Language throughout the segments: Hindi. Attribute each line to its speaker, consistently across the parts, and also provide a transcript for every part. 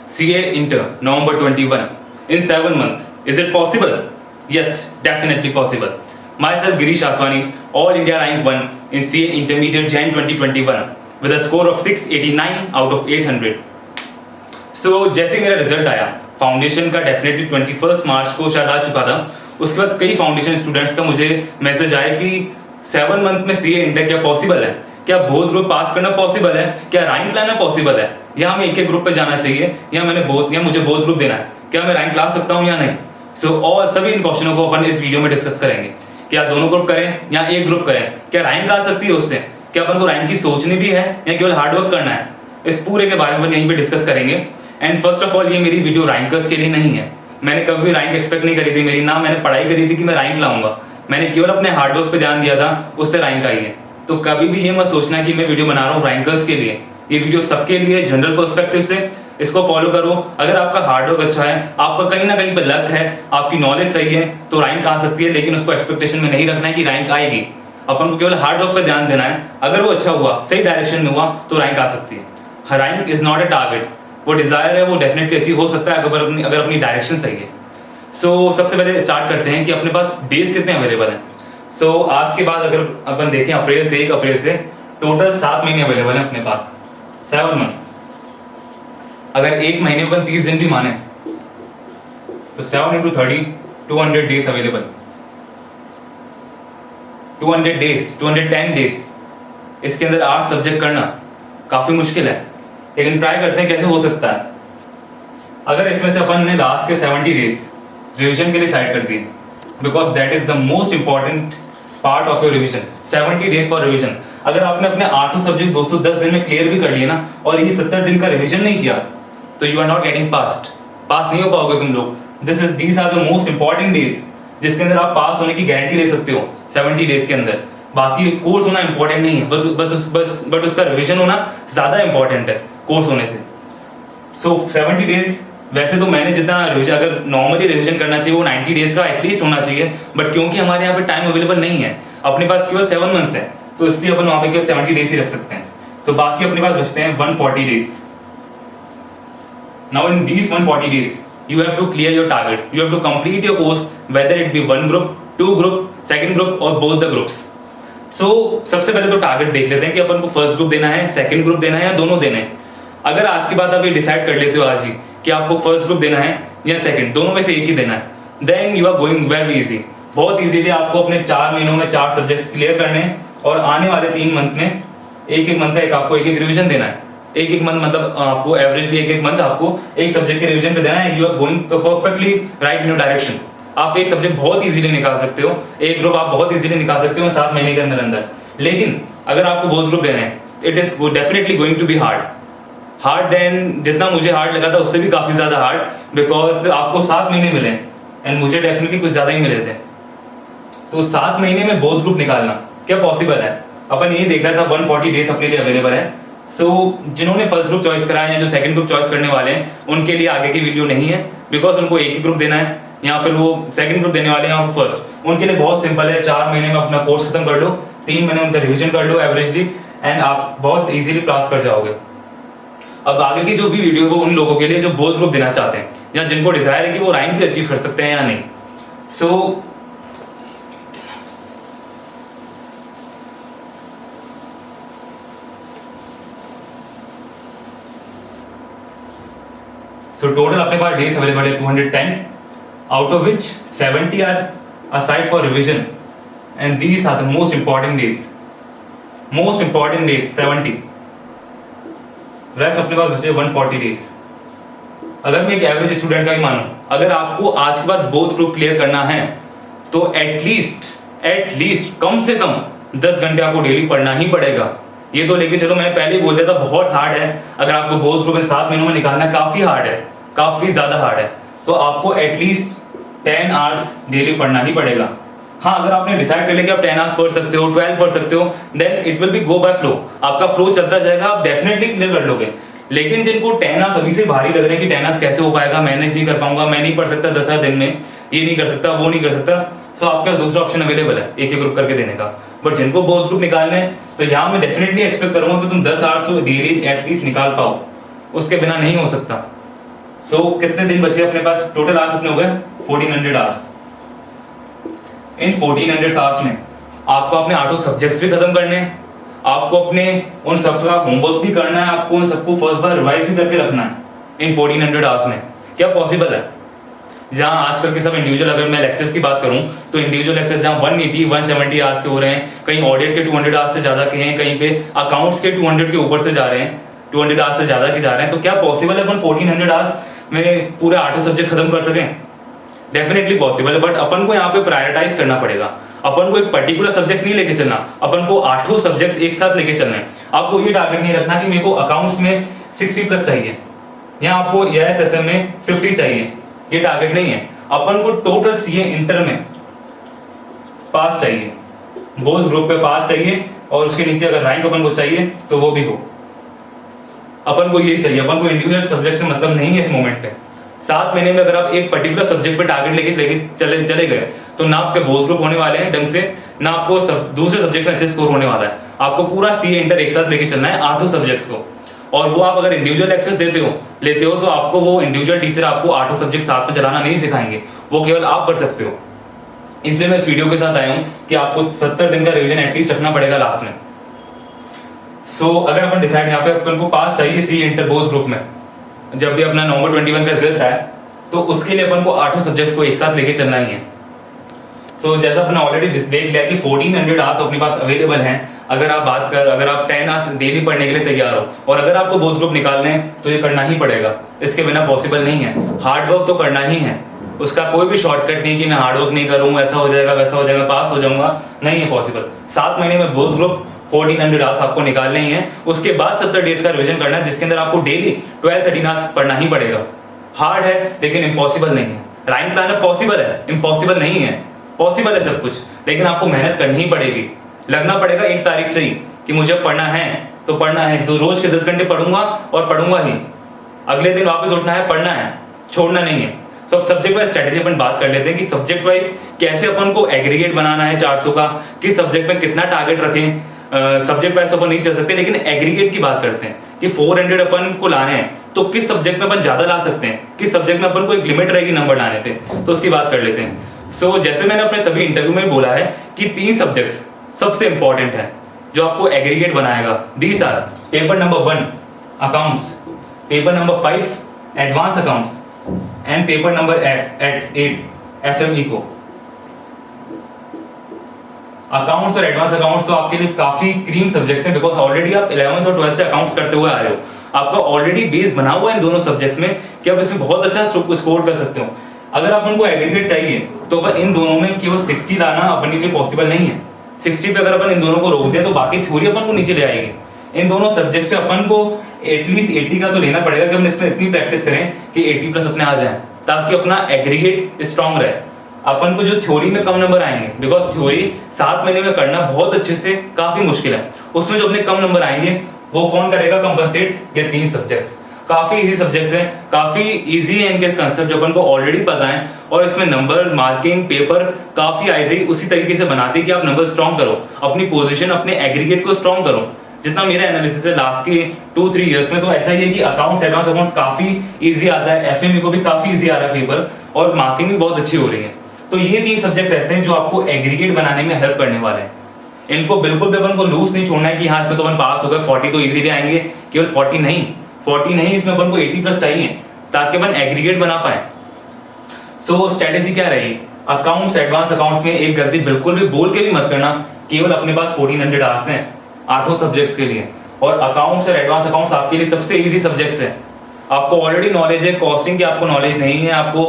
Speaker 1: CA Inter, November 21, in 7 months. Is it possible? Yes, definitely possible. Myself, Girish Aswani, All India Rank 1 in CA Intermediate Jan 2021 with a score of 689 out of 800. So जैसे मेरा रिजल्ट आया फाउंडेशन का, डेफिनेटली 21 मार्च को शायद आ चुका था। उसके बाद कई फाउंडेशन स्टूडेंट्स का मुझे मैसेज आया कि 7 मंथ में CA इंटर क्या पॉसिबल है, क्या बोथ ग्रुप पास करना पॉसिबल है, क्या रैंक लाना पॉसिबल है, या हमें एक एक ग्रुप पे जाना चाहिए, या मुझे बोथ ग्रुप देना है, क्या मैं रैंक ला सकता हूँ या नहीं। सो और सभी इन क्वेश्चनों को अपन इस वीडियो में डिस्कस करेंगे। क्या दोनों ग्रुप करें या एक ग्रुप करें, क्या रैंक आ सकती है उससे, क्या अपन को रैंक की सोचनी भी है या केवल हार्डवर्क करना है, इस पूरे के बारे में यहीं पे डिस्कस करेंगे। एंड फर्स्ट ऑफ ऑल, ये मेरी वीडियो रैंकर्स के लिए नहीं है। मैंने कभी भी रैंक एक्सपेक्ट नहीं करी थी मेरी, ना मैंने पढ़ाई करी थी कि मैं रैंक लाऊंगा। मैंने केवल अपने हार्डवर्क पे ध्यान दिया था, उससे रैंक आई है। तो कभी भी ये मत सोचना कि मैं वीडियो बना रहा हूँ रैंकर्स के लिए। ये वीडियो सबके लिए, जनरल पर्सपेक्टिव से इसको फॉलो करो। अगर आपका हार्डवर्क अच्छा है, आपका कहीं ना कहीं पे लक है, आपकी नॉलेज सही है, तो रैंक आ सकती है। लेकिन उसको एक्सपेक्टेशन में नहीं रखना है कि रैंक आएगी। अपन को केवल हार्डवर्क पे ध्यान देना है। अगर वो अच्छा हुआ, सही डायरेक्शन में हुआ, तो रैंक आ सकती है। Rank is not a target. वो डिजायर है, वो डेफिनेटली अचीव हो सकता है अगर अपनी डायरेक्शन सही है। सो सबसे पहले स्टार्ट करते हैं कि अपने पास डेज कितने अवेलेबल हैं। सो आज के बाद अगर अपन देखें अप्रैल से 1 अप्रैल से टोटल 7 महीने अवेलेबल हैं अपने पास, 7 मंथ्स। अगर एक महीने में 30 दिन भी माने तो 7 into 30 200 days available. 200 days, 210 days. इसके अंदर 8 सब्जेक्ट करना काफी मुश्किल है, लेकिन ट्राई करते हैं कैसे हो सकता है। अगर इसमें से अपन ने लास्ट के 70 डेज रिविजन के लिए साइड कर दिए, because that is the most important part of your revision. 70 days for revision. अगर आपने अपने 8 सब्जेक्ट 210 दिन में क्लियर भी कर लिए ना, और ये 70 दिन का रिविजन नहीं किया, तो you are not getting pass नहीं हो पाओगे तुम लोग। These are the most important days जिसके अंदर आप पास होने की गारंटी ले सकते हो 70 डेज के अंदर। बाकी कोर्स होना इंपॉर्टेंट नहीं है, बट उसका रिविजन होना ज्यादा इंपॉर्टेंट है कोर्स होने से। सो 70 डेज, वैसे तो मैंने जितना रिविजन, अगर नॉर्मली रिविजन करना चाहिए वो 90 डेज का एटलीस्ट होना चाहिए, बट क्योंकि हमारे यहाँ पे टाइम अवेलेबल नहीं है, अपने पास केवल 7 मंथ्स है, तो इसलिए अपन वहाँ पे केवल 70 डेज ही रख सकते हैं। सो बाकी अपने पास बचते हैं 140 days. Now in these 140 days, you have to clear your target. You have to complete your course, whether it be 1 group, 2 group, second group or both the groups. So सबसे पहले तो टारगेट देख लेते हैं कि अपन को फर्स्ट ग्रुप देना है, सेकंड ग्रुप देना है या दोनों देने हैं। अगर आज की बात आप ये डिसाइड कर लेते हो आज ही कि आपको फर्स्ट ग्रुप देना है या सेकंड, दोनों में से एक ही देना है, then you are going very easy. बहुत इजीली आपको अपने 4 महीनों में 4 सब्जेक्ट्स क्लियर करने हैं, और आने वाले 3 मंथ में एक मंथ का आपको एक रिविजन देना है। एक मंथ मतलब आपको एवरेजली एक मंथ आपको एक सब्जेक्ट के रिवीजन पे देना है। You are going perfectly right in your direction. आप एक सब्जेक्ट बहुत इजीली निकाल सकते हो, एक ग्रुप आप बहुत इजीली निकाल सकते हो 7 महीने के अंदर। लेकिन अगर आपको बहुत ग्रुप देने हैं, it is definitely going to be hard then जितना मुझे हार्ड लगा था उससे भी काफी ज्यादा हार्ड, बिकॉज आपको 7 महीने मिले एंड मुझे डेफिनेटली कुछ ज्यादा ही मिले थे। तो 7 महीने में बहुत ग्रुप निकालना क्या पॉसिबल है? अपन यही देख रहा था 140 डेज अपने लिए अवेलेबल है। सो जिन्होंने फर्स्ट ग्रुप चॉइस करा है या जो सेकंड ग्रुप चॉइस करने वाले हैं, उनके लिए आगे की वीडियो नहीं है, बिकॉज उनको एक ही ग्रुप देना है, या फिर वो सेकंड ग्रुप देने वाले हैं या फिर फर्स्ट। उनके लिए बहुत सिंपल है, 4 महीने में अपना कोर्स खत्म कर लो, 3 महीने उनका रिविजन कर लो एवरेजली, एंड आप बहुत इजीली पास कर जाओगे। अब आगे की जो भी वीडियो वो उन लोगों के लिए जो बोथ ग्रुप देना चाहते हैं या जिनको डिजायर है कि वो रैंक भी अचीव कर सकते हैं या नहीं। So total अपने पास डेज अवेलेबल है 210, out of which 70 are aside for revision, and these are the most important days. 70. Rest अपने पास बचे 140 डेज। अगर मैं एक एवरेज स्टूडेंट का ही मानूं, अगर आपको आज के बाद बोथ ग्रुप क्लियर करना है, तो एटलीस्ट कम से कम 10 घंटे आपको डेली पढ़ना ही पड़ेगा। ये तो लेके चलो, मैं पहले ही बोल दिया था बहुत हार्ड है। अगर आपको बोथ ग्रुप 7 महीनों में निकालना काफी हार्ड है, काफी ज्यादा हार्ड है, तो आपको एटलीस्ट 10 आवर्स डेली पढ़ना ही पड़ेगा। हाँ, अगर आपने डिसाइड कर लिया कि आप 10 आवर्स पढ़ सकते हो, 12 पढ़ सकते हो, then it will be go by flow. आपका फ्लो चलता जाएगा, आप डेफिनेटली क्लियर कर लोगे। लेकिन जिनको 10 आवर्स अभी से भारी लग रहे हैं कि 10 आवर्स कैसे हो पाएगा, मैनेज नहीं कर पाऊंगा, मैं नहीं पढ़ सकता 10 दिन में, ये नहीं कर सकता, वो नहीं कर सकता, सो आपके पास दूसरा ऑप्शन अवेलेबल है एक ग्रुप करके देने का। बट जिनको बोथ ग्रुप निकालने हैं, तो यहाँ मैं डेफिनेटली एक्सपेक्ट करूंगा कि तुम 10 आवर्स डेली एटलीस्ट निकाल पाओ, उसके बिना नहीं हो सकता। सो कितने दिन बचे अपने पास? टोटल आवर्स कितने हो गए? 1400 आवर्स। इन 1400 आवर्स में आपको अपने 8 सब्जेक्ट्स भी खत्म करने हैं, आपको अपने उन सब का होमवर्क भी करना है, आपको उन सबको फर्स्ट बार रिवाइज भी करके रखना है इन 1400 आवर्स में। क्या पॉसिबल है? जहां आजकल के सब इंडिविजुअल, अगर मैं लेक्चर्स की बात करूं तो इंडिविजुअल लेक्चर्स जहां 180 170 आवर्स के हो रहे हैं, कहीं ऑडिट के 200 आवर्स से ज्यादा के हैं, कहीं पे अकाउंट्स के 200 के ऊपर से जा रहे हैं, 200 आवर्स से ज्यादा के जा रहे हैं। तो क्या पॉसिबल है अपन 1400 आवर्स में पूरे 8 सब्जेक्ट खत्म कर सकें? डेफिनेटली पॉसिबल है, बट अपन को यहाँ पे प्रायोरिटाइज करना पड़ेगा। अपन को एक पर्टिकुलर सब्जेक्ट नहीं लेके चलना, अपन को 8 सब्जेक्ट्स एक साथ लेके चलना है। आपको ये टारगेट नहीं रखना कि मेरे को अकाउंट्स में 60+ चाहिए या आपको एएसएसएम में 50 चाहिए, ये टारगेट नहीं है। अपन को टोटल सीए इंटर में पास चाहिए, बोथ ग्रुप पे पास चाहिए, और उसके नीचे अगर रैंक अपन को चाहिए तो वो भी हो। अपन को ये चाहिए, अपन को इंडिविजुअल सब्जेक्ट से मतलब नहीं है इस मोमेंट पे। 7 महीने में अगर आप एक पर्टिकुलर सब्जेक्ट पे टारगेट लेके चले गए तो ना आपके बोथ ग्रुप होने वाले हैं ढंग से, ना आपको दूसरे सब्जेक्ट में अच्छे स्कोर होने वाला है। आपको पूरा सीए इंटर एक साथ लेके चलना है 8 सब्जेक्ट्स को, और वो आप अगर इंडिविजुअल एक्सेस लेते हो तो आपको वो इंडिविजुअल टीचर आपको 8 सब्जेक्ट साथ में चलाना नहीं सिखाएंगे, वो केवल आप कर सकते हो। इसलिए मैं इस वीडियो के साथ आया हूं कि आपको 70 दिन का रिवीजन एटलीस्ट रखना पड़ेगा लास्ट में। सो अगर अपन डिसाइड, यहाँ पे अपन को पास चाहिए सी इंटर बोथ ग्रुप में, जब भी अपना नवंबर 21 का रिजल्ट है तो उसके लिए अपन को 8 सब्जेक्ट्स को एक साथ लेके चलना ही है। सो जैसा अपने ऑलरेडी देख लिया कि 1400 आवर्स अपने पास अवेलेबल हैं। अगर आप 10 आवर्स डेली पढ़ने के लिए तैयार हो, और अगर आपको बोथ ग्रुप निकालने हैं तो ये करना ही पड़ेगा, इसके बिना पॉसिबल नहीं है। हार्ड वर्क तो करना ही है, उसका कोई भी शॉर्टकट नहीं कि मैं हार्ड वर्क नहीं करूँ ऐसा हो जाएगा वैसा हो जाएगा पास हो जाऊंगा, नहीं है पॉसिबल। 7 महीने में बोथ ग्रुप 1400 आवर्स आपको निकालने ही है। उसके बाद 70 डेज का रिवीजन करना है, जिसके अंदर आपको डेली 12-13 आवर्स पढ़ना ही पड़ेगा। हार्ड है लेकिन इम्पॉसिबल नहीं है। रैंक लाना पॉसिबल है, इम्पॉसिबल नहीं है। पॉसिबल है सब कुछ, लेकिन आपको मेहनत करनी ही पड़ेगी। लगना पड़ेगा 1 तारीख से ही कि मुझे पढ़ना है तो पढ़ना है, तो रोज के 10 घंटे पढ़ूंगा और पढ़ूंगा ही। अगले दिन वापस उठना है, पढ़ना है, छोड़ना नहीं है। तो अब सब्जेक्ट वाइज स्ट्रेटेजी अपन बात कर लेते हैं कि सब्जेक्ट वाइज कैसे अपन को एग्रीगेट बनाना है 400 का, किस सब्जेक्ट में कितना टारगेट रखें। सब्जेक्ट वाइज तो अपन नहीं चल सकते, लेकिन एग्रीगेट की बात करते हैं कि 400 अपन को लाने हैं तो किस सब्जेक्ट में अपन ज्यादा ला सकते हैं, किस सब्जेक्ट में अपन को एक लिमिट रहेगी नंबर लाने पे, तो उसकी बात कर लेते हैं। सो जैसे मैंने अपने सभी इंटरव्यू में बोला है कि 3 सब्जेक्ट्स सबसे इंपॉर्टेंट है जो आपको एग्रीगेट बनाएगा। These are paper number 1 accounts, paper number 5 advance accounts and paper number 8 FM eco. Accounts और एडवांस अकाउंट्स तो आपके लिए काफी क्रीम सब्जेक्ट्स हैं, बिकॉज ऑलरेडी आप 11th और 12th से अकाउंट्स करते हुए आ रहे हो। आपका ऑलरेडी बेस बना हुआ है इन दोनों सब्जेक्ट्स में कि आप इसमें बहुत अच्छा स्कोर कर सकते हो। अगर अपन को एग्रीगेट चाहिए तो अपन इन दोनों में केवल 60 लाना अपने लिए पॉसिबल नहीं है। 60 पे अगर अपन इन दोनों को रोक दें तो बाकी थ्योरी अपन को नीचे ले आएगी। इन दोनों सब्जेक्ट्स पे अपन को एटलीस्ट 80 का तो लेना पड़ेगा कि अपन इसमें इतनी प्रैक्टिस करें कि 80+ अपने आ जाए, ताकि अपना एग्रीगेट स्ट्रांग रहे। अपन को जो थ्योरी में कम नंबर आएंगे, बिकॉज थ्योरी 7 महीने में करना बहुत अच्छे से काफी मुश्किल है, उसमें जो अपने कम नंबर आएंगे वो कौन करेगा कंपनसेट? ये 3 सब्जेक्ट्स काफी इजी सब्जेक्ट्स हैं, काफी इजी है इनके कंसेप्ट जो अपन को ऑलरेडी पता है, और इसमें नंबर मार्किंग पेपर काफी इजी उसी तरीके से बनाते हैं कि आप नंबर स्ट्रांग करो, अपनी पोजीशन अपने एग्रीगेट को स्ट्रांग करो। जितना मेरा एनालिसिस है लास्ट के 2-3 इयर्स में, तो ऐसा ही है कि अकाउंट्स एडवांस अकाउंट्स काफी इजी आता है, एफएमई को भी काफी इजी आ रहा है पेपर, और मार्किंग भी बहुत अच्छी हो रही है। तो ये 3 सब्जेक्ट्स ऐसे हैं जो आपको एग्रीगेट बनाने में हेल्प करने वाले हैं। इनको बिल्कुल भी अपन को लूज नहीं छोड़ना है कि हाँ इसमें तो अपन पास हो गए, 40 तो इजीली आएंगे। केवल 40 नहीं, इसमें अपन को 80+ चाहिए ताकि अपन एग्रीगेट बना पाए। सो स्ट्रेटेजी क्या रही? अकाउंट्स एडवांस अकाउंट्स में एक गलती बिल्कुल भी बोल के भी मत करना, केवल अपने पास 1400 आवर्स हैं 8 सब्जेक्ट्स के लिए, और अकाउंट्स और एडवांस अकाउंट्स आपके लिए सबसे इजी सब्जेक्ट्स हैं। आपको ऑलरेडी नॉलेज है, कॉस्टिंग की आपको नॉलेज नहीं है, आपको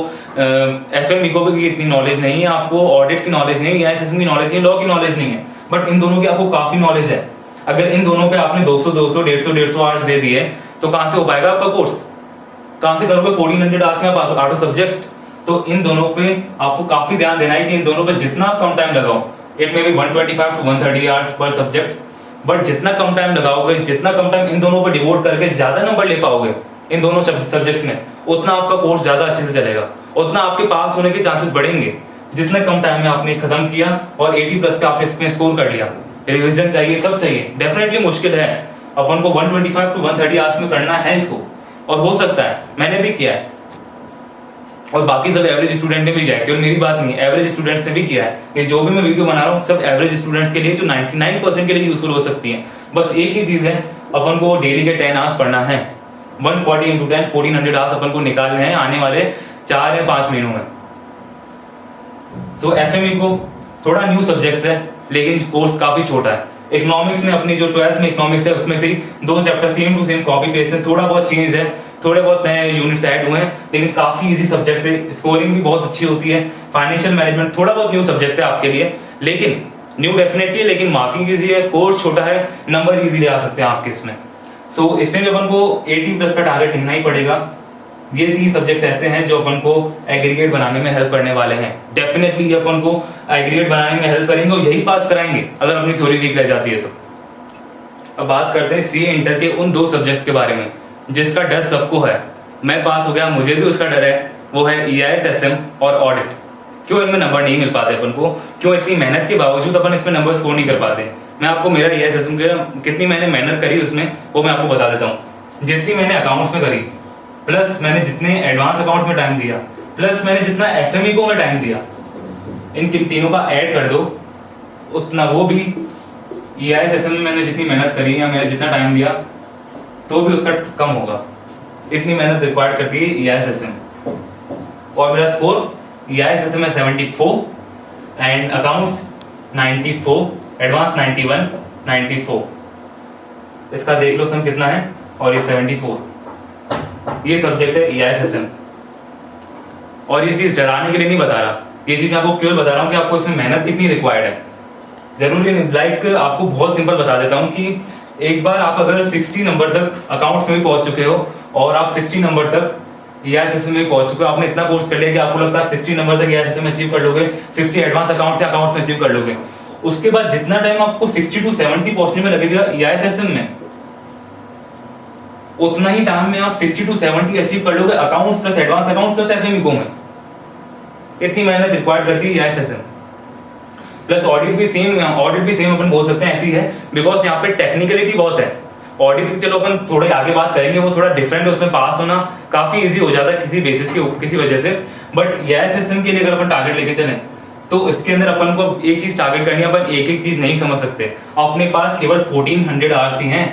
Speaker 1: एफएम इको की इतनी नॉलेज नहीं है, आपको ऑडिट की नॉलेज नहीं है, एसएससी की नॉलेज नहीं है, लॉ की नॉलेज नहीं है, बट इन दोनों की आपको काफी नॉलेज है। अगर इन दोनों पे आपने 200 150 आवर्स दे दिए तो कहां से हो पाएगा आपका कोर्स? कहां से करोगे 1400 आवर्स में आप 8 सब्जेक्ट? तो इन दोनों पे आपको काफी ध्यान देना है कि इन दोनों पे जितना कम टाइम लगाओ, it may be 125 to 130 hours per subject, but जितना कम टाइम लगाओगे, जितना कम टाइम इन दोनों पर डिवोट करके ज्यादा नंबर ले पाओगे इन दोनों सब्जेक्ट्स में, उतना आपका कोर्स ज्यादा अच्छे से चलेगा, उतना आपके पास होने के चांसेस बढ़ेंगे। जितने कम टाइम में आपने खत्म किया और 80+ का आपने इसमें स्कोर कर लिया। रिवीजन चाहिए, सब चाहिए, डेफिनेटली मुश्किल है। अपन को 125 to 130 आवर्स में करना है इसको, और हो सकता है, मैंने भी किया है, और बाकी सब एवरेज स्टूडेंट ने भी किया है, केवल मेरी बात नहीं, एवरेज स्टूडेंट्स ने भी किया है। ये जो भी मैं वीडियो बना रहा हूँ सब एवरेज स्टूडेंट्स के लिए, जो 99% के लिए यूजफुल हो सकती है। बस एक ही चीज़ है, अपन को डेली के 10 आवर्स पढ़ना है, 140 इंटू 10 1400 आवर्स अपन को निकालने हैं आने वाले 4 या 5 महीनों में। सो एफएमई को थोड़ा न्यू सब्जेक्ट्स है, लेकिन कोर्स काफ़ी छोटा है। इकोनॉमिक्स में अपनी जो 12th में इकोनॉमिक्स है उसमें से ही 2 chapter same to same copy paste है, थोड़ा बहुत चेंज है, थोड़े बहुत नए यूनिट्स ऐड हुए हैं, लेकिन काफ़ी इजी सब्जेक्ट्स है, स्कोरिंग भी बहुत अच्छी होती है। फाइनेंशियल मैनेजमेंट थोड़ा बहुत न्यू सब्जेक्ट्स है आपके लिए, लेकिन न्यू डेफिनेटली, लेकिन मार्किंग ईजी है, कोर्स छोटा है, नंबर ईजी ले आ सकते हैं आपके इसमें। सो इसमें भी अपन को 80+ का टारगेट लिखना ही पड़ेगा। ये 3 सब्जेक्ट्स ऐसे हैं जो अपन को एग्रीगेट बनाने में हेल्प करने वाले हैं। डेफिनेटली ये अपन को एग्रीगेट बनाने में हेल्प करेंगे और यही पास कराएंगे अगर अपनी थ्योरी वीक रह जाती है तो। अब बात करते हैं सीए इंटर के उन 2 सब्जेक्ट्स के बारे में जिसका डर सबको है। मैं पास हो गया, मुझे भी उसका डर है, वो है EIS SM और ऑडिट। क्यों इनमें नंबर नहीं मिल पाते अपन को, क्यों इतनी मेहनत के बावजूद अपन इसमें नंबर स्कोर नहीं कर पाते। मैं आपको मेरा EIS SM के कितनी मैंने मेहनत करी उसमें वो मैं आपको बता देता हूँ। जितनी मैंने अकाउंट्स में करी, प्लस मैंने जितने एडवांस अकाउंट्स में टाइम दिया, प्लस मैंने जितना एफएमई को में टाइम दिया, इन तीनों का ऐड कर दो उतना, वो भी EIS SM में मैंने जितनी मेहनत करी या मैंने जितना टाइम दिया तो भी उसका कम होगा। इतनी मेहनत रिक्वायर्ड करती है EIS SM। और मेरा स्कोर EIS SM में 74 एंड अकाउंट्स 94, एडवांस 91, 94। इसका देख लो सम कितना है, और ये 74। ये सब्जेक्ट है EIS SM। और ये चीज डराने के लिए नहीं बता रहा, ये चीज मैं आपको केवल बता रहा हूँ कि आपको इसमें मेहनत कितनी रिक्वायर्ड है। जरूरी नहीं, लाइक आपको बहुत सिंपल बता देता हूँ कि एक बार आप अगर 60 नंबर तक अकाउंट्स में भी पहुंच चुके हो और आप 60 नंबर तक EIS SM में पहुंच चुके हो, आपने इतना कोर्स कर लिया कि आपको लगता है 60 नंबर तक EIS SM में अचीव कर लोगे, 60 एडवांस अकाउंट्स या अकाउंट्स में अचीव कर लोगे। उसके बाद जितना टाइम आपको 60 to 70 पहुंचने में लगेगा EIS SM में, उतना ही टाइम में आप 60 to 70 अचीव कर लोगे accounts plus advance account plus FME को में। इतनी मेहनत रिक्वायर्ड करती है EIS SM। प्लस ऑडिट भी सेम अपन बोल सकते हैं ऐसी है, बिकॉज यहाँ पे टेक्निकलिटी बहुत है। ऑडिट की चलो अपन थोड़े आगे बात करेंगे, वो थोड़ा डिफरेंट है, उसमें पास होना काफी इजी हो जाता है किसी बेसिस के किसी वजह से। बट EIS SM के लिए अगर अपन टारगेट लेके चलें तो इसके अंदर अपन को एक चीज टारगेट करनी है, अपन एक एक चीज नहीं समझ सकते। अपने पास केवल 1400 आवर्स ही हैं।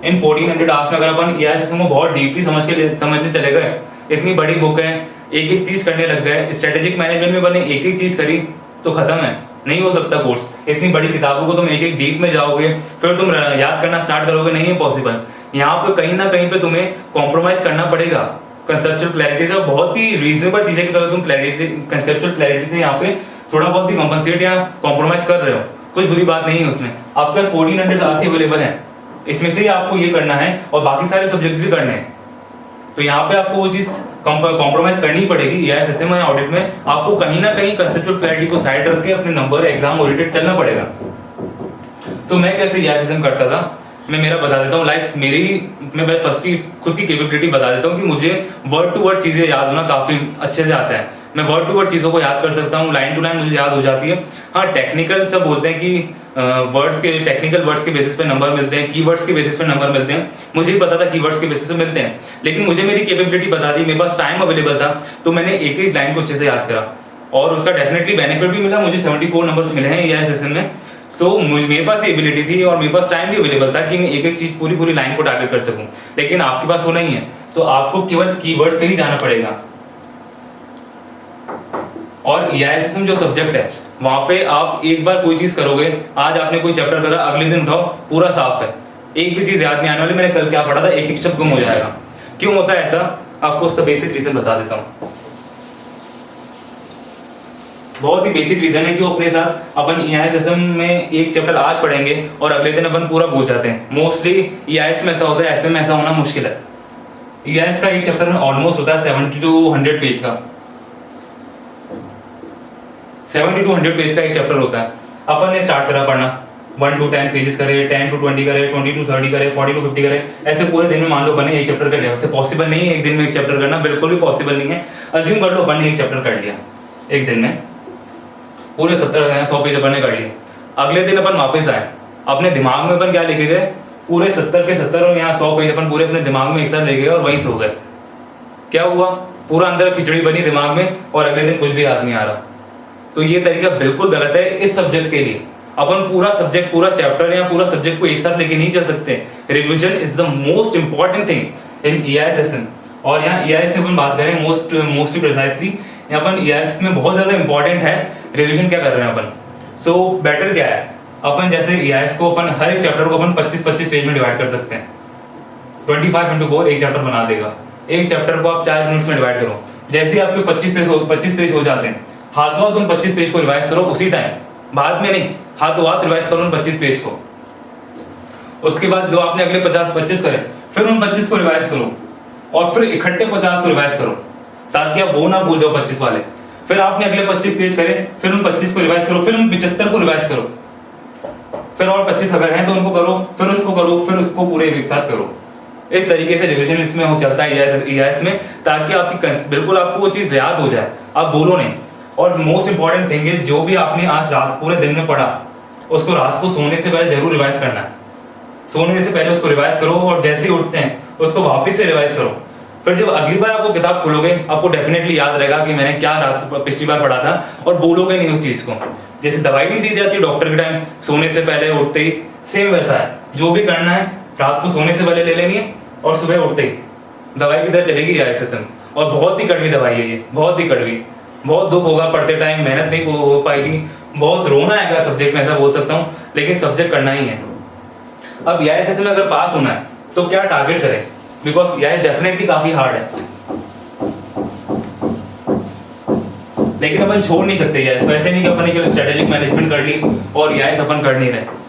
Speaker 1: इन 1400 आवर्स में अगर अपन EIS SM को बहुत डीपली समझने चले गए, इतनी बड़ी बुक है, एक एक चीज करने लग गए, स्ट्रेटेजिक मैनेजमेंट में बने एक एक चीज करी तो खत्म है, नहीं हो सकता कोर्स। इतनी बड़ी किताबों को तुम एक एक डीप में जाओगे फिर तुम याद करना स्टार्ट करोगे, नहीं है पॉसिबल। यहाँ पे कहीं ना कहीं पे तुम्हें कॉम्प्रोमाइज करना पड़ेगा कंसेप्चुअल क्लैरिटी से। बहुत ही रीजनेबल चीज है कि अगर तुम कंसेप्चुअल क्लैरिटी से यहाँ पे थोड़ा बहुत भी कंपनसेट या कॉम्प्रोमाइज कर रहे हो, कुछ बुरी बात नहीं है उसमें। आपके पास 1400 आवर्स अवेलेबल है, इसमें से ही आपको ये करना है और बाकी सारे सब्जेक्ट्स भी करने हैं। तो यहाँ पे आपको वो चीज कॉम्प्रोमाइज करनी पड़ेगी। EIS SM या ऑडिट में आपको कहीं ना कहीं कंसेप्चुअल क्लैरिटी को साइड रख के अपने नंबर एग्जाम ओरिएंटेड चलना पड़ेगा। तो मैं कैसे EIS SM करता था मैं मेरा बता देता हूँ। लाइक मैं फर्स्ट की खुद की कैपेबिलिटी बता देता हूँ कि मुझे वर्ड टू वर्ड चीजें याद होना काफी अच्छे से आता है। मैं वर्ड टू वर्ड चीजों को याद कर सकता हूँ, लाइन टू लाइन मुझे याद हो जाती है। हाँ, टेक्निकल सब बोलते हैं कि टेक्निकल वर्ड्स के बेसिस पे नंबर मिलते हैं, कीवर्ड्स के बेसिस पे नंबर मिलते हैं। मुझे भी पता था कीवर्ड्स के बेसिस पे मिलते हैं, लेकिन मुझे मेरी कैपेबिलिटी बता दी, मेरे पास टाइम अवेलेबल था, तो मैंने एक एक लाइन को अच्छे से याद करा और उसका डेफिनेटली बेनिफिट भी मिला। मुझे 74 नंबर्स मिले हैं EIS SM में। सो मेरे पास ये एबिलिटी थी और मेरे पास टाइम भी अवेलेबल था कि मैं एक एक चीज पूरी लाइन को टारगेट कर सकूं। लेकिन आपके पास वो नहीं है, तो आपको केवल कीवर्ड्स पे ही जाना पड़ेगा। और EIS SM जो सब्जेक्ट है वहां पे आप एक बार कोई चीज करोगे, आज आपने कोई चैप्टर करा, अगले दिन उठाओ पूरा साफ है, एक भी चीज याद नहीं आने वाली। मैंने कल क्या पढ़ा था, एक एक शब्द गुम हो जाएगा। क्यों होता है ऐसा, आपको उसका बेसिक रीजन बता देता हूँ। बहुत ही बेसिक रीजन है कि अपने साथ अपन EIS SM में एक चैप्टर आज पढ़ेंगे और अगले दिन अपन पूरा भूल जाते हैं। मोस्टली EIS में ऐसा होता है, SM में ऐसा होना मुश्किल है। EIS का एक चैप्टर ऑलमोस्ट होता है 70 to 100 पेज का, 70 to 100 पेज का एक चैप्टर होता है। अपन ने स्टार्ट करा पढ़ना, 1 to 10 पेजेस करे, 10 to 20 करे, 20 to 30 करे, 40 to 50 करे, ऐसे पूरे दिन में मान लो अपन ने एक चैप्टर कर लिया। वैसे पॉसिबल नहीं है एक दिन में एक चैप्टर करना, बिल्कुल भी पॉसिबल नहीं है। अज्यूम कर लो अपन ने एक चैप्टर कर लिया एक दिन में, पूरे 70-100 पेज अपन ने कर लिए। अगले दिन अपन वापस आए, अपने दिमाग में अपन क्या लिखे गए, पूरे 70 के 70 और यहाँ 100 पेज अपन पूरे अपने दिमाग में एक साथ ले गए और वहीं सो गए। क्या हुआ, पूरा अंदर खिचड़ी बनी दिमाग में और अगले दिन कुछ भी याद नहीं आ रहा। तो ये तरीका बिल्कुल गलत है इस सब्जेक्ट के लिए। अपन पूरा सब्जेक्ट, पूरा चैप्टर या पूरा सब्जेक्ट को एक साथ लेके नहीं चल सकते। Revision is the most important thing in EIS session. और यहाँ EIS में अपन बात करें मोस्टली प्रिसाइसली, यहाँ अपन EIS में बहुत ज्यादा इंपॉर्टेंट है रिवीजन क्या कर रहे हैं अपन। सो बेटर क्या है, अपन जैसे EIS को अपन हर एक चैप्टर को अपन 25-25 पेज में डिवाइड कर सकते हैं। 25x4 एक चैप्टर बना देगा। एक चैप्टर को आप 4 यूनिट्स में डिवाइड करो। जैसे ही आपके 25 पेज हो जाते हैं, हाथों हाथ उन 25 पेज को रिवाइज करो उसी टाइम, बाद में नहीं, हाथों हाथ रिवाइज करो उन 25 पेज को। उसके बाद जो आपने अगले 25 करे, फिर उन 25 को रिवाइज करो और फिर इकट्ठे 50 को रिवाइज करो, ताकि आप वो ना भूल जाओ 25 वाले। फिर आपने अगले 25 पेज करे, फिर उन 25 को रिवाइज करो, फिर उन 75 को रिवाइज करो, फिर और 25 अगर हैं तो उनको करो, फिर उसको करो, फिर उसको पूरे एक साथ करो। इस तरीके से रिवीजन इसमें हो चलता है EIS में, ताकि आपकी बिल्कुल आपको वो चीज याद हो जाए, आप बोलो नहीं। और मोस्ट इंपॉर्टेंट थिंग है, जो भी आपने आज रात पूरे दिन में पढ़ा उसको रात को सोने से पहले जरूर रिवाइज करना है। सोने से पहले उसको रिवाइज करो और जैसे ही उठते हैं उसको वापस से रिवाइज करो। फिर जब अगली बार आपको किताब खोलोगे आपको डेफिनेटली याद रहेगा कि मैंने क्या रात को पिछली बार पढ़ा था, और बोलोगे नहीं उस चीज को। जैसे दवाई नहीं दी जाती डॉक्टर के टाइम सोने से पहले उठते ही, सेम वैसा है। जो भी करना है रात को सोने से पहले ले लेनी है और सुबह उठते ही दवाई की तरह चलेगी EIS सेशन। और बहुत ही कड़वी दवाई है ये, बहुत ही कड़वी। बहुत दुख होगा पढ़ते टाइम, मेहनत नहीं हो पाएगी, बहुत रोना आएगा सब्जेक्ट में, ऐसा बोल सकता हूँ, लेकिन सब्जेक्ट करना ही है। अब EIS सेशन में अगर पास होना है तो क्या टारगेट करें, बिकॉज EIS डेफिनेटली काफी हार्ड है, लेकिन अपन छोड़ नहीं सकते EIS को। ऐसे नहीं कि अपन ने स्ट्रेटेजिक मैनेजमेंट कर ली और EIS अपन कर नहीं रहे।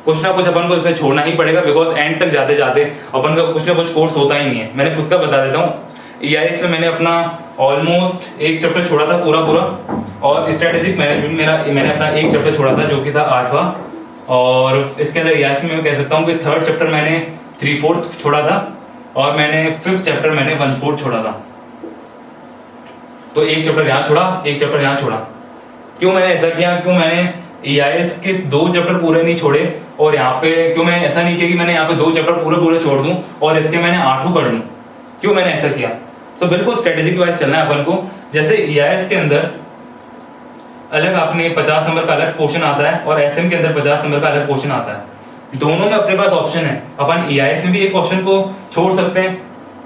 Speaker 1: कुछ ना कुछ अपन को इसमें छोड़ना ही पड़ेगा, बिकॉज एंड तक जाते जाते अपन का कुछ ना कुछ कोर्स होता ही नहीं है। मैंने खुद का बता देता हूँ, EIS में मैंने अपना ऑलमोस्ट एक चैप्टर छोड़ा था पूरा, और स्ट्रेटेजिक मैनेजमेंट मैंने अपना एक चैप्टर छोड़ा था जो कि था 8वां। और इसके अंदर EIS में मैं कह सकता हूँ कि 3rd चैप्टर मैंने 3/4 छोड़ा था और मैंने 5th चैप्टर मैंने 1/4 छोड़ा था। तो एक चैप्टर यहाँ छोड़ा, एक चैप्टर यहाँ छोड़ा। क्यों मैंने ऐसा किया, क्यों मैंने EIS के 2 चैप्टर पूरे नहीं छोड़े, और यहाँ पे क्यों मैं ऐसा नहीं किया कि मैंने यहाँ पे 2 चैप्टर पूरे छोड़ दूं और इसके मैंने 8 कर लूं, क्यों मैंने ऐसा किया। तो बिल्कुल स्ट्रेटेजिक वाइज चलना है अपन को। जैसे EIS के अंदर अलग आपने 50 नंबर का अलग क्वेश्चन आता है और SM के अंदर 50 नंबर का अलग क्वेश्चन आता है। दोनों में अपने पास ऑप्शन है, अपन EIS में भी एक क्वेश्चन को छोड़ सकते हैं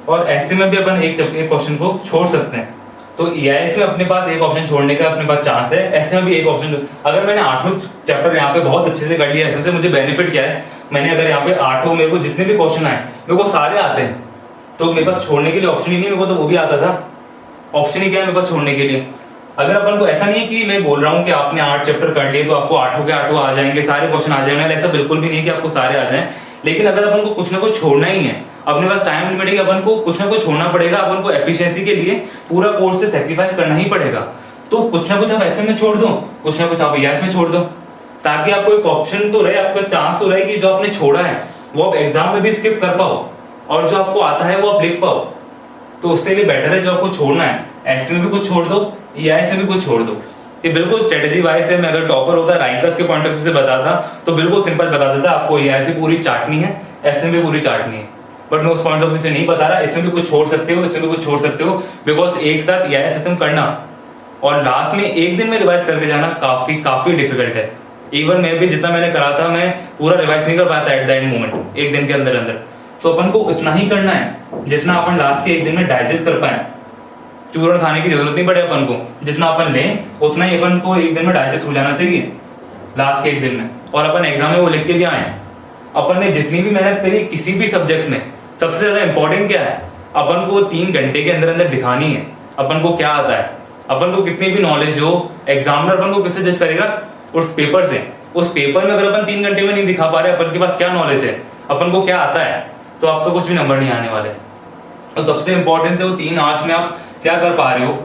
Speaker 1: और SM में भी अपन एक क्वेश्चन को छोड़ सकते हैं। तो EIS में अपने पास एक ऑप्शन छोड़ने का अपने पास चांस है, SM में भी एक ऑप्शन। अगर मैंने 8 चैप्टर यहाँ पे बहुत अच्छे से कर लिया SM से, मुझे बेनिफिट क्या है, मैंने अगर यहाँ पे 8 मेरे को जितने भी क्वेश्चन आए मेरे को सारे आते हैं, तो मेरे पास छोड़ने के लिए ऑप्शन ही नहीं, मेरे को तो वो भी आता था। ऑप्शन ही क्या है मेरे पास छोड़ने के लिए। अगर अपन को ऐसा नहीं कि मैं बोल रहा हूँ कि आपने 8 चैप्टर कर लिए तो आपको 8 के 8 आ जाएंगे, सारे क्वेश्चन आ जाएंगे, ऐसा बिल्कुल भी नहीं है कि आपको सारे आ जाएं। लेकिन अगर अपन को कुछ ना कुछ छोड़ना ही है, अपने पास टाइम लिमिट है, अपन को कुछ ना कुछ छोड़ना पड़ेगा, अपन को एफिशिएंसी के लिए पूरा कोर्स से सैक्रिफाइस करना ही पड़ेगा। तो कुछ ना कुछ आप ऐसे में छोड़ दो, कुछ ना कुछ आप EIS में छोड़ दो, ताकि आपको एक ऑप्शन तो रहे, आपके पास चांस तो रहे कि जो आपने छोड़ा है वो आप एग्जाम में भी स्किप कर पाओ और जो आपको आता है वो आप लिख पाओ। तो उससे लिए बेटर है जो आपको छोड़ना है SM में भी कुछ छोड़ दो, EIS में भी कुछ छोड़ दो। ये बिल्कुल स्ट्रेटेजी वाइज है। मैं अगर टॉपर होता रैंकर्स के पॉइंट ऑफ व्यू से बताता तो बिल्कुल सिंपल बता देता, आपको EIS में पूरी चाटनी है, SM में पूरी चाटनी है। बट मैं उस पॉइंट ऑफ व्यू से नहीं बता रहा, इसमें भी कुछ छोड़ सकते हो, इसमें भी कुछ छोड़ सकते हो, बिकॉज एक साथ EIS SM करना और लास्ट में एक दिन में रिवाइज करके जाना काफी डिफिकल्ट है। इवन मैं भी जितना मैंने करा था मैं पूरा रिवाइज नहीं कर पाया था एट द एंड मोमेंट, एक दिन के अंदर। तो अपन को इतना ही करना है जितना अपन लास्ट के एक दिन में डाइजेस्ट कर पाए। चूर्ण खाने की जरूरत नहीं पड़े अपन को, जितना अपन लें उतना ही अपन को एक दिन में डाइजेस्ट हो जाना चाहिए लास्ट के एक दिन में, और अपन एग्जाम में वो लिख के भी आए। अपन ने जितनी भी मेहनत करी किसी भी सब्जेक्ट्स में, सबसे ज्यादा इंपॉर्टेंट क्या है, अपन को 3 घंटे के अंदर दिखानी है अपन को क्या आता है, अपन को कितनी भी नॉलेज हो। एग्जामिनर अपन को किससे जज करेगा, उस पेपर से। उस पेपर में अगर अपन 3 घंटे में नहीं दिखा पा रहे अपन के पास क्या नॉलेज है, अपन को क्या आता है, तो आपका कुछ भी नंबर नहीं आने वाले। तो सबसे इंपॉर्टेंट है वो 3 आवर्स में आप क्या कर पा रहे हो,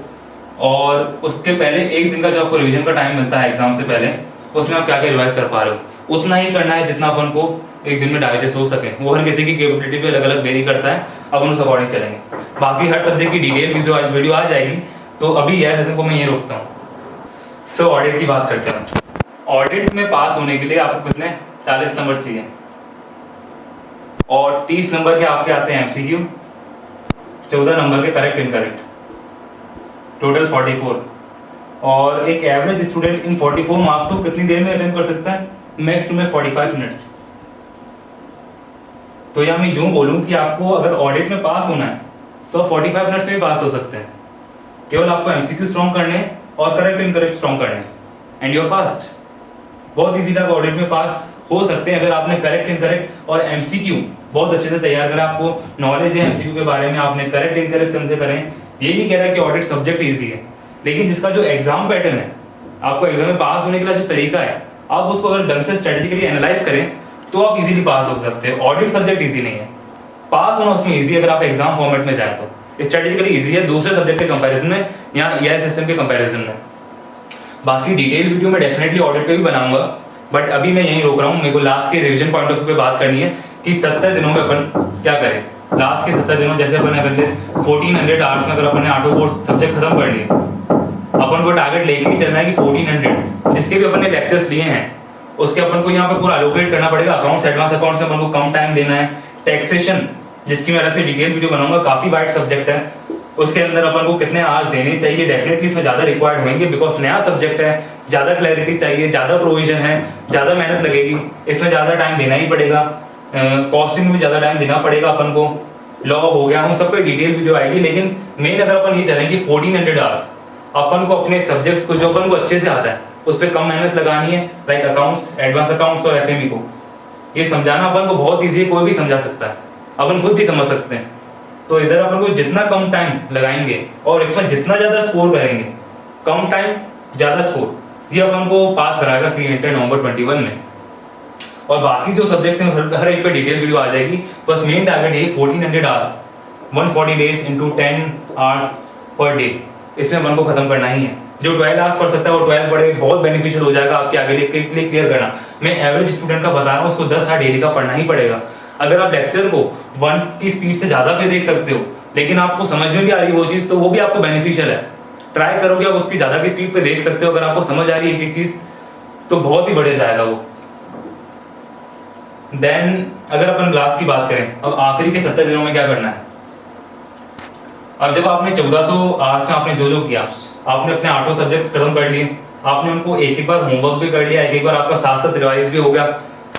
Speaker 1: और उसके पहले एक दिन का जो आपको रिवीजन का टाइम मिलता है एग्जाम से पहले, उसमें आप क्या क्या रिवाइज कर पा रहे हो। उतना ही करना है जितना अपन को एक दिन में डाइजेस्ट हो सके। वो हर किसी की कैपेबिलिटी पे अलग अलग वेरी करता है, अपन उस अकॉर्डिंग चलेंगे। बाकी हर सब्जेक्ट की डिटेल वीडियो आ जाएगी, तो अभी यह सेशन को मैं ये रोकता हूँ। सो ऑडिट की बात करते हैं। ऑडिट में पास होने के लिए आपको कितने 40 नंबर चाहिए, और 30 नंबर के आपके आते हैं MCQ, 14 नंबर के करेक्ट इनकरेक्ट, टोटल 44। और एक एवरेज स्टूडेंट इन 44 मार्क्स को कितनी देर में अटेम्प्ट कर सकता है? Max to max 45 minutes. तो या मैं यूं बोलूं कि आपको अगर ऑडिट में पास होना है तो 45 मिनट्स में भी पास हो सकते हैं। केवल आपको एमसीक्यू स्ट्रॉन्ग करने और करेक्ट इनकरेक्ट स्ट्रॉन्ग करने एंड यू आर पास्ड। बहुत इजीली आप ऑडिट में पास हो सकते हैं अगर आपने करेक्ट इनकरेक्ट और एमसीक्यू बहुत अच्छे से तैयार करा, आपको नॉलेज है एमसीक्यू के बारे में, आपने करेक्ट इनकरेक्ट से करें। ये नहीं कह रहा है कि ऑडिट सब्जेक्ट इजी है, लेकिन जिसका जो एग्जाम पैटर्न है, आपको एग्जाम में पास होने के लिए जो तरीका है, आप उसको अगर ढंग से स्ट्रेटेजिकली एनालाइज करें तो आप इजीली पास हो सकते हैं। ऑडिट सब्जेक्ट इजी नहीं है, पास होना उसमें इजी है अगर आप एग्जाम फॉर्मेट में जाए तो। स्ट्रेटेजिकली इजी है दूसरे सब्जेक्ट के कंपैरिजन में या EISSM के कंपैरिजन में। बाकी डिटेल वीडियो में डेफिनेटली ऑडिट पे भी बनाऊंगा, बट अभी मैं यहीं रोक रहा हूँ। मेरे को लास्ट के रिवीजन पॉइंट ऑफ व्यू पे बात करनी है कि 70 दिनों में अपन क्या करें। लास्ट के 70 दिनों जैसे अपन अगर 1400 आवर्स में अगर अपन ने 8 कोर्स सब्जेक्ट खत्म कर लिए, अपन को टारगेट लेके ही चलना है कि 1400 जिसके भी अपन ने लेक्चर्स लिए हैं उसके अपन को यहाँ पे पूरा एलोकेट करना पड़ेगा। अकाउंट्स, एडवांस अकाउंट्स में अपन को कम टाइम देना है। टैक्सेशन जिसकी मैं अलग से डिटेल वीडियो बनाऊंगा, काफी वाइड सब्जेक्ट है, उसके अंदर अपन को कितने आवर्स देने चाहिए, डेफिनेटली इसमें ज्यादा रिक्वायर्ड होंगे बिकॉज नया सब्जेक्ट है, ज्यादा क्लैरिटी चाहिए, ज्यादा प्रोविजन है, ज्यादा मेहनत लगेगी, इसमें ज्यादा टाइम देना ही पड़ेगा। कॉस्टिंग में भी ज्यादा टाइम देना पड़ेगा अपन को। लॉ हो गया, उन सब पे डिटेल वीडियो आएगी, लेकिन मेन अगर अपन ये चलेंगे 1400 आवर्स अपन को अपने सब्जेक्ट्स को जो अपन को अच्छे से आता है उस पर कम मेहनत लगानी है। लाइक अकाउंट्स, एडवांस अकाउंट्स और FME को ये समझाना अपन को बहुत ईजी है, कोई भी समझा सकता है, अपन खुद भी समझ सकते हैं। तो इधर अपन को जितना कम टाइम लगाएंगे और इसमें जितना ज्यादा स्कोर करेंगे, कम टाइम ज्यादा स्कोर, ये अपन को पास कराएगा CA इंटर नवंबर 21 में। और बाकी जो सब्जेक्ट्स हैं हर एक पे डिटेल वीडियो आ जाएगी। बस मेन टारगेट ये 1400 hours 140 days into 10 hours per day, इसमें अपन को खत्म करना ही है। जो 12 आवर्स पढ़ सकता है वो 12 पढ़े, बहुत बेनिफिशियल हो जाएगा आपके आगे के लिए क्लियर करना। मैं एवरेज स्टूडेंट का बता रहा हूँ, उसको 10 आवर डेली का पढ़ना ही पड़ेगा। अगर आप लेक्चर को 1 की स्पीड से ज्यादा पे देख सकते हो लेकिन आपको समझ में भी आ रही है वो चीज, तो वो भी आपको बेनिफिशियल है। ट्राई करोगे आप उसकी ज्यादा की स्पीड पे देख सकते हो, अगर आपको समझ आ रही है एक चीज तो बहुत ही बढ़िया जाएगा वो। देन अगर अपन लास्ट की बात करें, अब आखिरी के 70 दिनों में क्या करना है। अब जब आपने 1400 आवर्स में आपने जो किया, आपने अपने 8 सब्जेक्ट्स खत्म कर लिए, आपने उनको एक बार होमवर्क भी कर लिया, एक बार आपका साथ रिवाइज भी हो गया।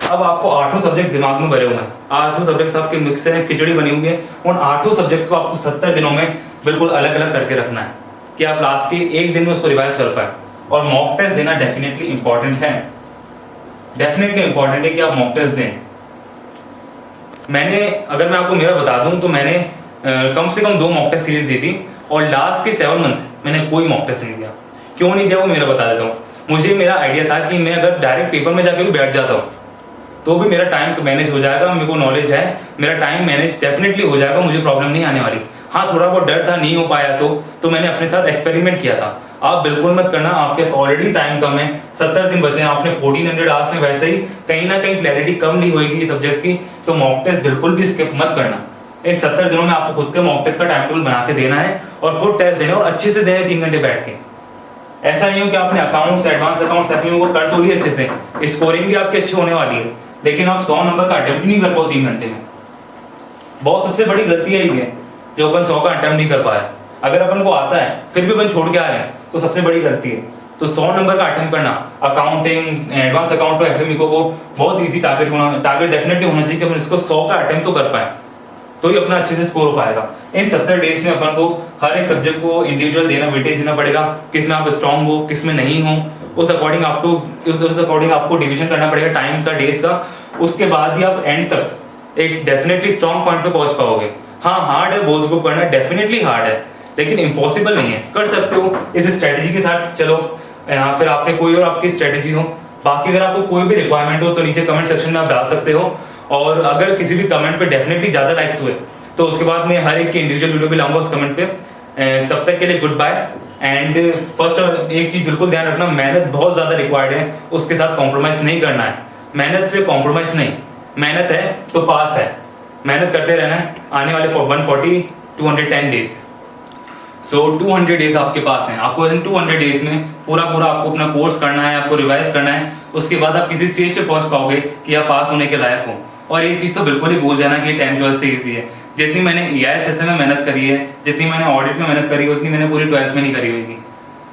Speaker 1: अब आपको 8 सब्जेक्ट्स दिमाग में भरे हुए हैं, 8 सब्जेक्ट्स आपके मिक्स है, खिचड़ी बनी हुई है। उन 8 सब्जेक्ट्स को आपको 70 दिनों में बिल्कुल अलग अलग करके रखना है कि आप लास्ट के एक दिन में उसको रिवाइज कर पाए। और मॉक टेस्ट देना डेफिनेटली इंपॉर्टेंट है, डेफिनेटली इंपॉर्टेंट है कि आप मॉक टेस्ट दें। मैंने अगर मैं आपको मेरा बता दूं तो मैंने कम से कम 2 मॉक टेस्ट सीरीज दी थी और लास्ट के 7 मंथ मैंने कोई मॉक टेस्ट नहीं दिया। क्यों नहीं दिया वो मेरा बता देता हूँ। मुझे मेरा आइडिया था कि मैं अगर डायरेक्ट पेपर में जाकर भी बैठ जाता हूँ तो भी मेरा टाइम मैनेज हो जाएगा, मेरे को नॉलेज है, मेरा टाइम मैनेज डेफिनेटली हो जाएगा, मुझे प्रॉब्लम नहीं आने वाली। हाँ, थोड़ा बहुत डर था, नहीं हो पाया तो मैंने अपने साथ एक्सपेरिमेंट किया था। आप बिल्कुल मत करना, आपके पास ऑलरेडी टाइम कम है, 70 दिन बचे हैं, आपने 1400 आवर्स में वैसे ही कहीं ना कहीं क्लैरिटी कम नहीं होगी सब्जेक्ट्स की, तो मॉक टेस्ट बिल्कुल भी स्किप मत करना। इस 70 दिनों में आपको खुद के मॉक टेस्ट का टाइम टेबल बना के देना है और खुद टेस्ट देना और अच्छे से देना 3 घंटे बैठ के। ऐसा नहीं हो कि आपने अकाउंट्स, एडवांस अकाउंट्स, FME वो कर तो लिए अच्छे से, स्कोरिंग भी आपकी अच्छी होने वाली है, लेकिन आप 100 नंबर का अटेम्प्ट नहीं कर पाओ 3 घंटे में। बहुत सबसे बड़ी गलती यही है जो अपन 100 का अटेम्प्ट नहीं कर पाए। अगर अपन को आता है फिर भी अपन छोड़ के आ रहे हैं तो सबसे बड़ी गलती है। तो 100 नंबर का अटेम्प्ट करना, अकाउंटिंग, एडवांस अकाउंट और FME को बहुत ईजी टारगेट डेफिनेटली होना चाहिए कि अपन इसको 100 का अटेम्प्ट तो कर पाए, तो ही अपना अच्छे से स्कोर हो पाएगा। इन 70 डेज में अपन को हर एक सब्जेक्ट को इंडिविजुअल देना, वेटेज देना पड़ेगा, किसमें आप स्ट्रॉन्ग हो, किसमें नहीं हो, उस अकॉर्डिंग आपको डिवीजन करना पड़ेगा टाइम का, डेज का। उसके बाद ही आप एंड तक एक डेफिनेटली स्ट्रॉन्ग पॉइंट पे पहुंच पाओगे। हाँ, हार्ड है, बोझ को करना डेफिनेटली हार्ड है, लेकिन इम्पॉसिबल नहीं है, कर सकते हो। इस स्ट्रेटेजी के साथ चलो, या फिर आपने कोई और आपकी स्ट्रेटेजी हो। बाकी अगर आपको कोई भी रिक्वायरमेंट हो तो नीचे कमेंट सेक्शन में आप डाल सकते हो, और अगर किसी भी कमेंट पे डेफिनेटली ज्यादा लाइक्स हुए तो उसके बाद मैं हर एक की इंडिविजुअल वीडियो भी लाऊंगा उस कमेंट पे। तब तक के लिए गुड बाय। एंड फर्स्ट एक चीज बिल्कुल ध्यान रखना, मेहनत बहुत ज्यादा रिक्वायर्ड है, उसके साथ कॉम्प्रोमाइज नहीं करना है। मेहनत से कॉम्प्रोमाइज नहीं, मेहनत है तो पास है, मेहनत करते रहना है। आने वाले 140 210 डेज, सो 200 डेज आपके पास हैं। आपको इन 200 डेज में पूरा आपको अपना कोर्स करना है, आपको रिवाइज करना है। उसके बाद आप किसी स्टेज पे पहुंच पाओगे कि आप पास होने के लायक हो। और एक चीज तो बिल्कुल ही भूल जाना कि 10 12 से इजी है, जितनी मैंने EISSM में मेहनत करी है, जितनी मैंने ऑडिट में मेहनत करी है, उतनी मैंने पूरी 12th में नहीं करी होगी।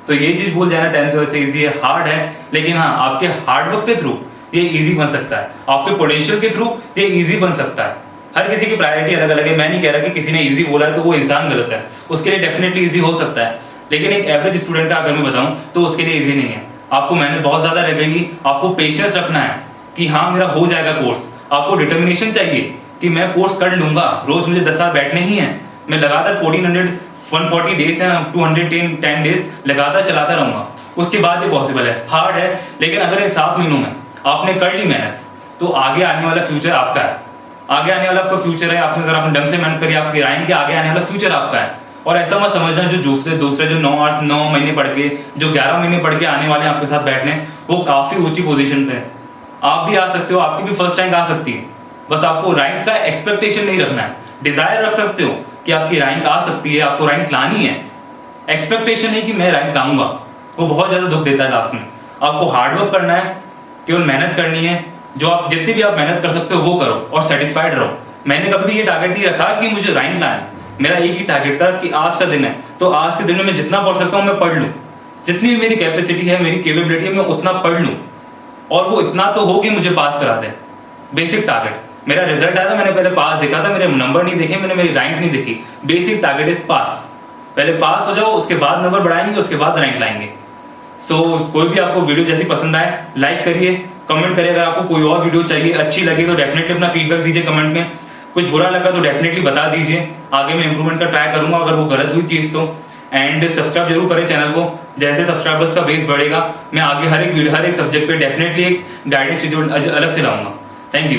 Speaker 1: तो ये चीज़ भूल जाना 10th वैसे ईजी है, हार्ड है, लेकिन हाँ आपके हार्डवर्क के थ्रू ये ईजी बन सकता है, आपके पोटेंशियल के थ्रू ये ईजी बन सकता है। हर किसी की प्रायोरिटी अलग अलग है, मैं नहीं कह रहा कि किसी ने ईजी बोला है तो वो इंसान गलत है, उसके लिए डेफिनेटली ईजी हो सकता है, लेकिन एक एवरेज स्टूडेंट का अगर मैं बताऊं तो उसके लिए ईजी नहीं है। आपको मेहनत बहुत ज़्यादा लगेगी, आपको पेशेंस रखना है कि हाँ मेरा हो जाएगा कोर्स, आपको डिटर्मिनेशन चाहिए कि मैं कोर्स कर लूंगा, रोज मुझे 10 साल बैठने ही है, मैं लगातार 140 डेज है 210 डेज लगातार चलाता रहूंगा, उसके बाद ये पॉसिबल है। हार्ड है, लेकिन अगर इन 7 महीनों में आपने कर ली मेहनत तो आगे आने वाला फ्यूचर आपका है, आगे आने वाला आपका फ्यूचर है। आपने अगर आपने ढंग से मेहनत करी, आपके राइन के आगे आने वाला फ्यूचर आपका है। और ऐसा मत समझना जो दूसरे जो 9 महीने पढ़ के, जो 11 महीने पढ़ के आने वाले हैं आपके साथ बैठने, वो काफी ऊंची पोजीशन पे है। आप भी आ सकते हो, आपकी भी फर्स्ट रैंक आ सकती है, बस आपको रैंक का एक्सपेक्टेशन नहीं रखना है। डिजायर रख सकते हो कि आपकी रैंक आ सकती है, आपको रैंक लानी है, एक्सपेक्टेशन नहीं कि मैं रैंक लाऊंगा, वो बहुत ज्यादा दुख देता है लास्ट में। आपको हार्डवर्क करना है, केवल मेहनत करनी है, जो आप जितनी भी आप मेहनत कर सकते हो वो करो और सेटिस्फाइड रहो। मैंने कभी भी ये टारगेट नहीं रखा कि मुझे रैंक लाना है, मेरा एक ही टारगेट था कि आज का दिन है तो आज के दिन में मैं जितना पढ़ सकता हूँ मैं पढ़ लूँ, जितनी भी मेरी कैपेसिटी है, मेरी केपेबिलिटी है, मैं उतना पढ़ लूँ, और वो इतना तो हो कि मुझे पास करा दे। बेसिक टारगेट, मेरा रिजल्ट आया था, मैंने पहले पास देखा था, मेरे नंबर नहीं देखे, मैंने मेरी रैंक नहीं देखी। बेसिक टारगेट इज पास, पहले पास हो जाओ, उसके बाद नंबर बढ़ाएंगे, उसके बाद रैंक लाएंगे। कोई भी आपको वीडियो जैसी पसंद आए लाइक करिए, कमेंट करिए। अगर आपको कोई और वीडियो चाहिए अच्छी लगी तो डेफिनेटली अपना फीडबैक दीजिए कमेंट में। कुछ बुरा लगा तो डेफिनेटली बता दीजिए, आगे मैं इंप्रूवमेंट का ट्राई करूंगा अगर वो गलत हुई चीज़ तो। एंड सब्सक्राइब जरूर करें चैनल को, जैसे सब्सक्राइबर्स का बेस बढ़ेगा मैं आगे हर एक सब्जेक्ट पे डेफिनेटली एक गाइडेंस वीडियो अलग से लाऊंगा। Thank you.